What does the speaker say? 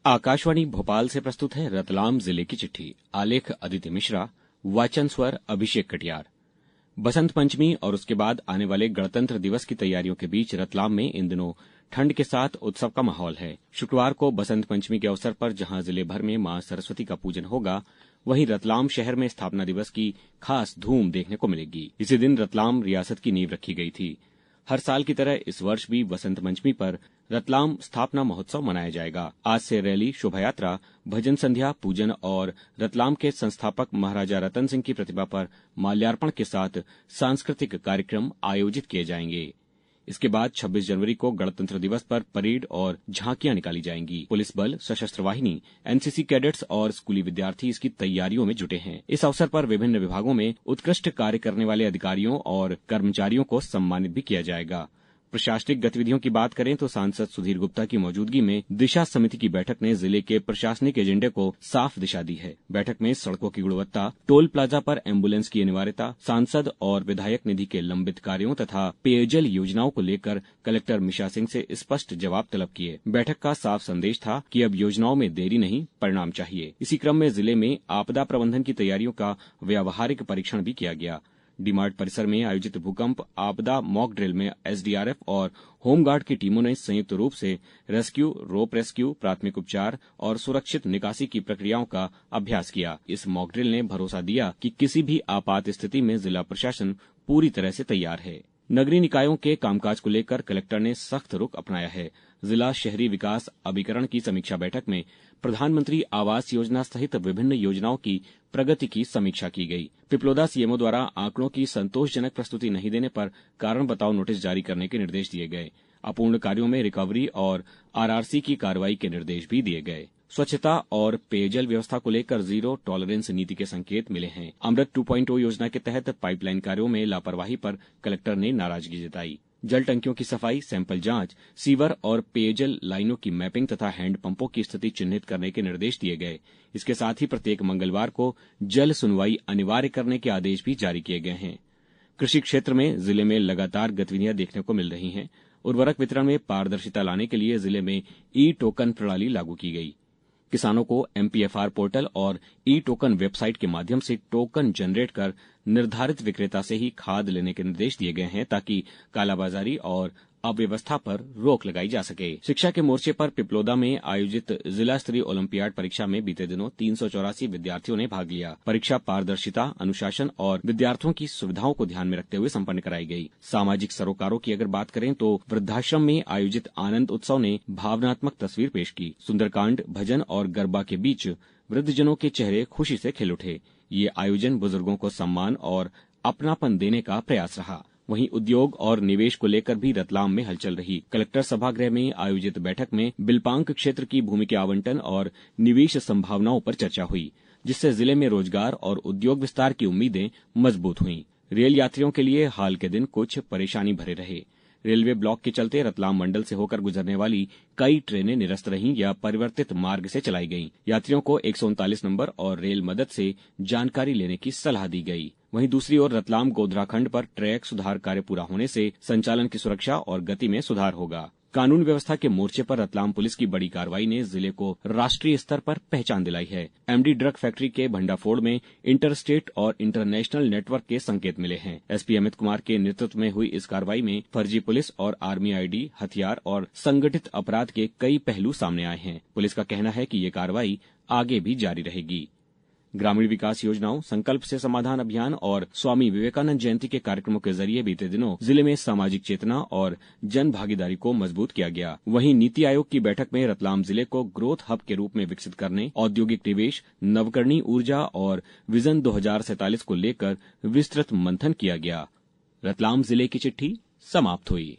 आकाशवाणी भोपाल से प्रस्तुत है रतलाम जिले की चिट्ठी। आलेख अदिति मिश्रा, वाचन स्वर अभिषेक कटियार। बसंत पंचमी और उसके बाद आने वाले गणतंत्र दिवस की तैयारियों के बीच रतलाम में इन दिनों ठंड के साथ उत्सव का माहौल है। शुक्रवार को बसंत पंचमी के अवसर पर जहां जिले भर में मां सरस्वती का पूजन होगा, वहीं रतलाम शहर में स्थापना दिवस की खास धूम देखने को मिलेगी। इसी दिन रतलाम रियासत की नींव रखी गई थी। हर साल की तरह इस वर्ष भी बसंत पंचमी पर रतलाम स्थापना महोत्सव मनाया जाएगा। आज से रैली, शोभायात्रा, भजन संध्या, पूजन और रतलाम के संस्थापक महाराजा रतन सिंह की प्रतिमा पर माल्यार्पण के साथ सांस्कृतिक कार्यक्रम आयोजित किए जाएंगे। इसके बाद 26 जनवरी को गणतंत्र दिवस पर परेड और झांकियां निकाली जाएंगी। पुलिस बल, सशस्त्र वाहिनी, एनसीसी कैडेट्स और स्कूली विद्यार्थी इसकी तैयारियों में जुटे हैं। इस अवसर पर विभिन्न विभागों में उत्कृष्ट कार्य करने वाले अधिकारियों और कर्मचारियों को सम्मानित भी किया जाएगा। प्रशासनिक गतिविधियों की बात करें तो सांसद सुधीर गुप्ता की मौजूदगी में दिशा समिति की बैठक ने जिले के प्रशासनिक एजेंडे को साफ दिशा दी है। बैठक में सड़कों की गुणवत्ता, टोल प्लाजा पर एम्बुलेंस की अनिवार्यता, सांसद और विधायक निधि के लंबित कार्यों तथा पेयजल योजनाओं को लेकर कलेक्टर मिशा सिंह से स्पष्ट जवाब तलब किए। बैठक का साफ संदेश था कि अब योजनाओं में देरी नहीं, परिणाम चाहिए। इसी क्रम में जिले में आपदा प्रबंधन की तैयारियों का व्यावहारिक परीक्षण भी किया गया। डीमार्ट परिसर में आयोजित भूकंप आपदा मॉक ड्रिल में एसडीआरएफ और होमगार्ड की टीमों ने संयुक्त रूप से रेस्क्यू, रोप रेस्क्यू, प्राथमिक उपचार और सुरक्षित निकासी की प्रक्रियाओं का अभ्यास किया। इस मॉक ड्रिल ने भरोसा दिया कि किसी भी आपात स्थिति में जिला प्रशासन पूरी तरह से तैयार है। नगरीय निकायों के कामकाज को लेकर कलेक्टर ने सख्त रुख अपनाया है। जिला शहरी विकास अभिकरण की समीक्षा बैठक में प्रधानमंत्री आवास योजना सहित विभिन्न योजनाओं की प्रगति की समीक्षा की गई। पिपलोदा सीएमओ द्वारा आंकड़ों की संतोषजनक प्रस्तुति नहीं देने पर कारण बताओ नोटिस जारी करने के निर्देश दिए गए। अपूर्ण कार्यों में रिकवरी और आरआरसी की कार्रवाई के निर्देश भी दिए गए। स्वच्छता और पेयजल व्यवस्था को लेकर जीरो टॉलरेंस नीति के संकेत मिले हैं। अमृत 2.0 योजना के तहत पाइपलाइन कार्यों में लापरवाही पर कलेक्टर ने नाराजगी जताई। जल टंकियों की सफाई, सैंपल जांच, सीवर और पेयजल लाइनों की मैपिंग तथा हैंडपंपों की स्थिति चिन्हित करने के निर्देश दिए गए। इसके साथ ही प्रत्येक मंगलवार को जल सुनवाई अनिवार्य करने के आदेश भी जारी किए गए हैं। कृषि क्षेत्र में जिले में लगातार गतिविधियां देखने को मिल रही हैं। उर्वरक वितरण में पारदर्शिता लाने के लिए जिले में ई टोकन प्रणाली लागू की गई। किसानों को एमपीएफआर पोर्टल और ई टोकन वेबसाइट के माध्यम से टोकन जनरेट कर निर्धारित विक्रेता से ही खाद लेने के निर्देश दिए गए हैं ताकि कालाबाजारी और अव्यवस्था पर रोक लगाई जा सके। शिक्षा के मोर्चे पर पिपलोदा में आयोजित जिला स्तरीय ओलंपियाड परीक्षा में बीते दिनों 384 विद्यार्थियों ने भाग लिया। परीक्षा पारदर्शिता, अनुशासन और विद्यार्थियों की सुविधाओं को ध्यान में रखते हुए संपन्न कराई गई। सामाजिक सरोकारों की अगर बात करें तो वृद्धाश्रम में आयोजित आनंद उत्सव ने भावनात्मक तस्वीर पेश की। सुंदरकांड, भजन और गरबा के बीच वृद्धजनों के चेहरे खुशी से खिल उठे। ये आयोजन बुजुर्गों को सम्मान और अपनापन देने का प्रयास रहा। वहीं उद्योग और निवेश को लेकर भी रतलाम में हलचल रही। कलेक्टर सभागृह में आयोजित बैठक में बिलपांक क्षेत्र की भूमि के आवंटन और निवेश संभावनाओं पर चर्चा हुई, जिससे जिले में रोजगार और उद्योग विस्तार की उम्मीदें मजबूत हुईं। रेल यात्रियों के लिए हाल के दिन कुछ परेशानी भरे रहे। रेलवे ब्लॉक के चलते रतलाम मंडल से होकर गुजरने वाली कई ट्रेनें निरस्त रहीं या परिवर्तित मार्ग से चलाई गईं। यात्रियों को 139 नंबर और रेल मदद से जानकारी लेने की सलाह दी गई। वहीं दूसरी ओर रतलाम गोधरा खंड पर ट्रैक सुधार कार्य पूरा होने से संचालन की सुरक्षा और गति में सुधार होगा। कानून व्यवस्था के मोर्चे पर रतलाम पुलिस की बड़ी कार्रवाई ने जिले को राष्ट्रीय स्तर पर पहचान दिलाई है। एमडी ड्रग फैक्ट्री के भंडाफोड़ में इंटर स्टेट और इंटरनेशनल नेटवर्क के संकेत मिले हैं। एसपी अमित कुमार के नेतृत्व में हुई इस कार्रवाई में फर्जी पुलिस और आर्मी आईडी, हथियार और संगठित अपराध के कई पहलू सामने आए हैं। पुलिस का कहना है कि ये कार्रवाई आगे भी जारी रहेगी। ग्रामीण विकास योजनाओं, संकल्प से समाधान अभियान और स्वामी विवेकानंद जयंती के कार्यक्रमों के जरिए बीते दिनों जिले में सामाजिक चेतना और जन भागीदारी को मजबूत किया गया। वहीं नीति आयोग की बैठक में रतलाम जिले को ग्रोथ हब के रूप में विकसित करने, औद्योगिक निवेश, नवकरणीय ऊर्जा और विजन 2047 को लेकर विस्तृत मंथन किया गया। रतलाम जिले की चिट्ठी समाप्त हुई।